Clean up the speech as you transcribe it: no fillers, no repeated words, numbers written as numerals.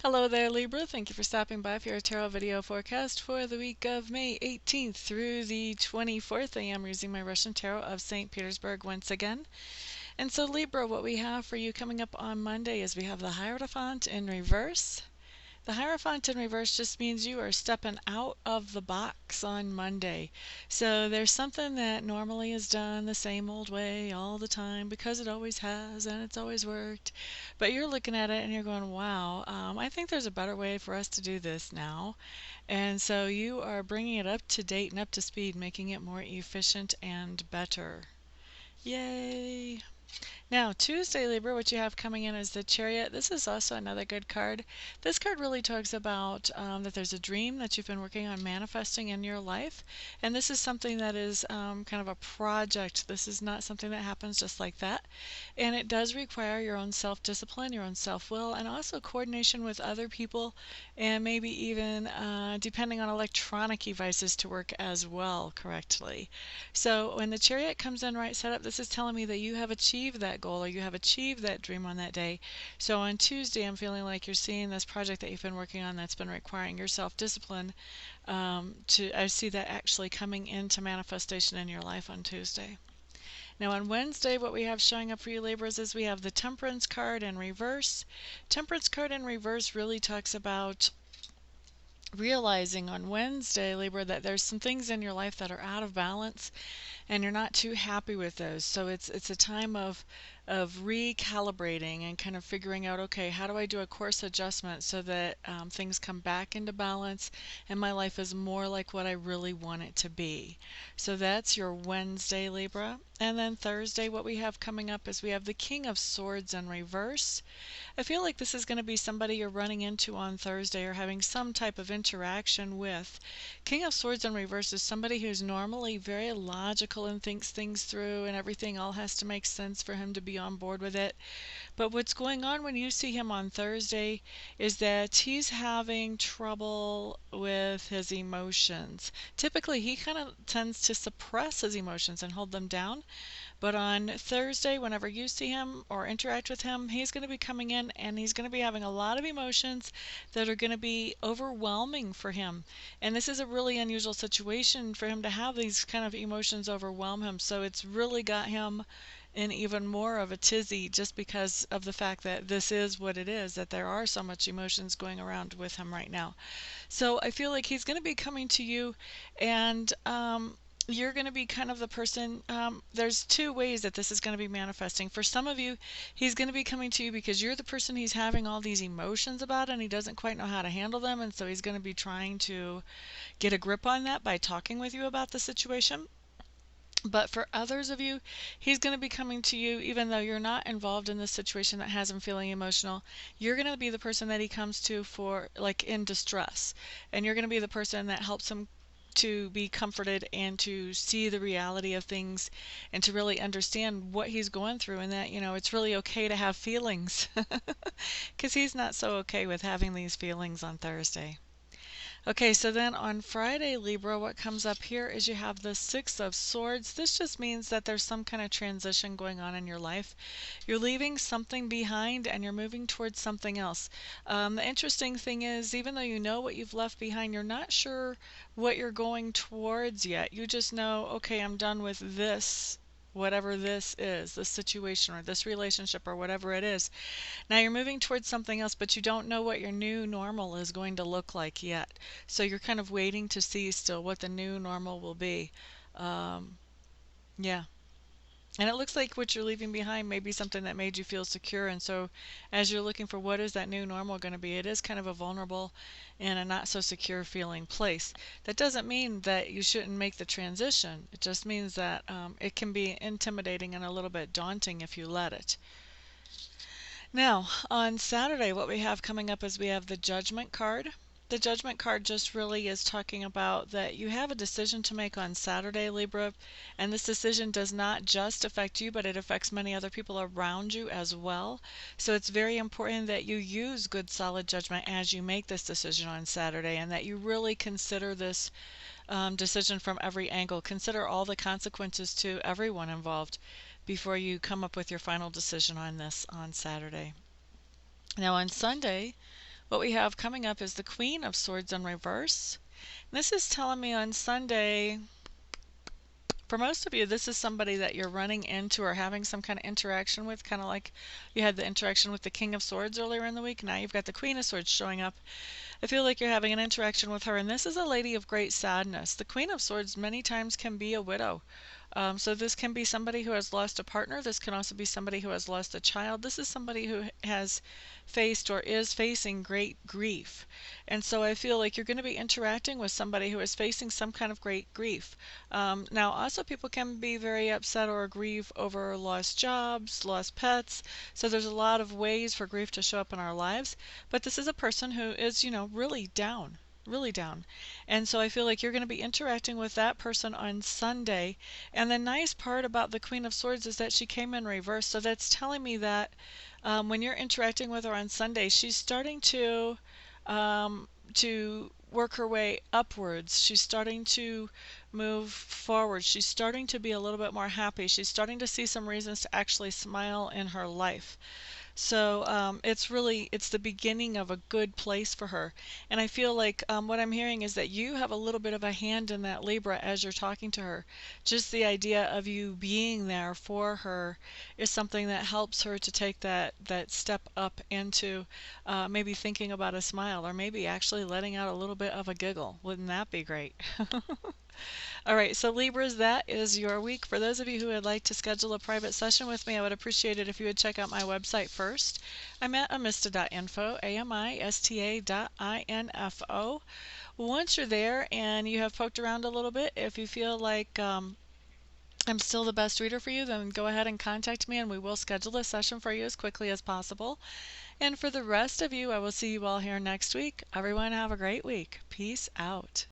Hello there, Libra. Thank you for stopping by for your tarot video forecast for the week of May 18th through the 24th. I am using my Russian Tarot of St. Petersburg once again. And so, Libra, what we have for you coming up on Monday is we have the Hierophant in reverse. The Hierophant in reverse just means you are stepping out of the box on Monday. So there's something that normally is done the same old way all the time because it always has and it's always worked. But you're looking at it and you're going, wow, I think there's a better way for us to do this now. And so you are bringing it up to date and up to speed, making it more efficient and better. Yay! Now, Tuesday, Libra, what you have coming in is the Chariot. This is also another good card. This card really talks about that there's a dream that you've been working on manifesting in your life. And this is something that is kind of a project. This is not something that happens just like that. And it does require your own self-discipline, your own self-will, and also coordination with other people, and maybe even depending on electronic devices to work as well correctly. So when the Chariot comes in right set up, this is telling me that you have achieved that goal or you have achieved that dream on that day. So on Tuesday, I'm feeling like you're seeing this project that you've been working on that's been requiring your self-discipline. I see that actually coming into manifestation in your life on Tuesday. Now on Wednesday, what we have showing up for you Libras is we have the Temperance card in reverse. Temperance card in reverse really talks about realizing on Wednesday, Libra, that there's some things in your life that are out of balance and you're not too happy with those. So it's a time of recalibrating and kind of figuring out, okay, how do I do a course adjustment so that things come back into balance and my life is more like what I really want it to be. So that's your Wednesday, Libra. And then Thursday, what we have coming up is we have the King of Swords in reverse. I feel like this is going to be somebody you're running into on Thursday or having some type of interaction with. King of Swords in reverse is somebody who's normally very logical and thinks things through and everything all has to make sense for him to be on board with it. But what's going on when you see him on Thursday is that he's having trouble with his emotions. Typically, he kind of tends to suppress his emotions and hold them down. But on Thursday, whenever you see him or interact with him, he's going to be coming in and he's going to be having a lot of emotions that are going to be overwhelming for him. And this is a really unusual situation for him to have these kind of emotions overwhelm him. So it's really got him in even more of a tizzy just because of the fact that this is what it is, that there are so much emotions going around with him right now. So I feel like he's going to be coming to you and you're going to be kind of the person, there's two ways that this is going to be manifesting. For some of you, he's going to be coming to you because you're the person he's having all these emotions about and he doesn't quite know how to handle them, and so he's going to be trying to get a grip on that by talking with you about the situation. But for others of you, he's going to be coming to you even though you're not involved in this situation that has him feeling emotional. You're going to be the person that he comes to for, like, in distress. And you're going to be the person that helps him to be comforted and to see the reality of things and to really understand what he's going through, and that, you know, it's really okay to have feelings because he's not so okay with having these feelings on Thursday. Okay, so then on Friday, Libra, what comes up here is you have the Six of Swords. This just means that there's some kind of transition going on in your life. You're leaving something behind and you're moving towards something else. The interesting thing is, even though you know what you've left behind, you're not sure what you're going towards yet. You just know, okay, I'm done with this, whatever this is, this situation or this relationship or whatever it is. Now you're moving towards something else, but you don't know what your new normal is going to look like yet. So you're kind of waiting to see still what the new normal will be. Yeah. And it looks like what you're leaving behind may be something that made you feel secure. And so as you're looking for what is that new normal going to be, it is kind of a vulnerable and a not so secure feeling place. That doesn't mean that you shouldn't make the transition. It just means that it can be intimidating and a little bit daunting if you let it. Now, on Saturday, what we have coming up is we have the Judgment card. The Judgment card just really is talking about that you have a decision to make on Saturday, Libra, and this decision does not just affect you, but it affects many other people around you as well. So it's very important that you use good, solid judgment as you make this decision on Saturday, and that you really consider this decision from every angle. Consider all the consequences to everyone involved before you come up with your final decision on this on Saturday. Now on Sunday, What we have coming up is the Queen of Swords in reverse. This is telling me on Sunday, for most of you, this is somebody that you're running into or having some kind of interaction with, kind of like you had the interaction with the King of Swords earlier in the week. Now you've got the Queen of Swords showing up. I feel like you're having an interaction with her, and this is a lady of great sadness. The Queen of Swords many times can be a widow. So this can be somebody who has lost a partner. This can also be somebody who has lost a child. This is somebody who has faced or is facing great grief. And so I feel like you're going to be interacting with somebody who is facing some kind of great grief. Now also people can be very upset or grieve over lost jobs, lost pets. So there's a lot of ways for grief to show up in our lives. But this is a person who is, really down. Really down. And so I feel like you're going to be interacting with that person on Sunday. And the nice part about the Queen of Swords is that she came in reverse. So that's telling me that when you're interacting with her on Sunday, she's starting to work her way upwards. She's starting to move forward. She's starting to be a little bit more happy. She's starting to see some reasons to actually smile in her life. So it's the beginning of a good place for her. And I feel like what I'm hearing is that you have a little bit of a hand in that, Libra, as you're talking to her. Just the idea of you being there for her is something that helps her to take that step up into maybe thinking about a smile, or maybe actually letting out a little bit of a giggle. Wouldn't that be great? All right, so Libras, that is your week. For those of you who would like to schedule a private session with me, I would appreciate it if you would check out my website first. I'm at amista.info, amista.info. Once you're there and you have poked around a little bit, if you feel like I'm still the best reader for you, then go ahead and contact me and we will schedule a session for you as quickly as possible. And for the rest of you, I will see you all here next week. Everyone have a great week. Peace out.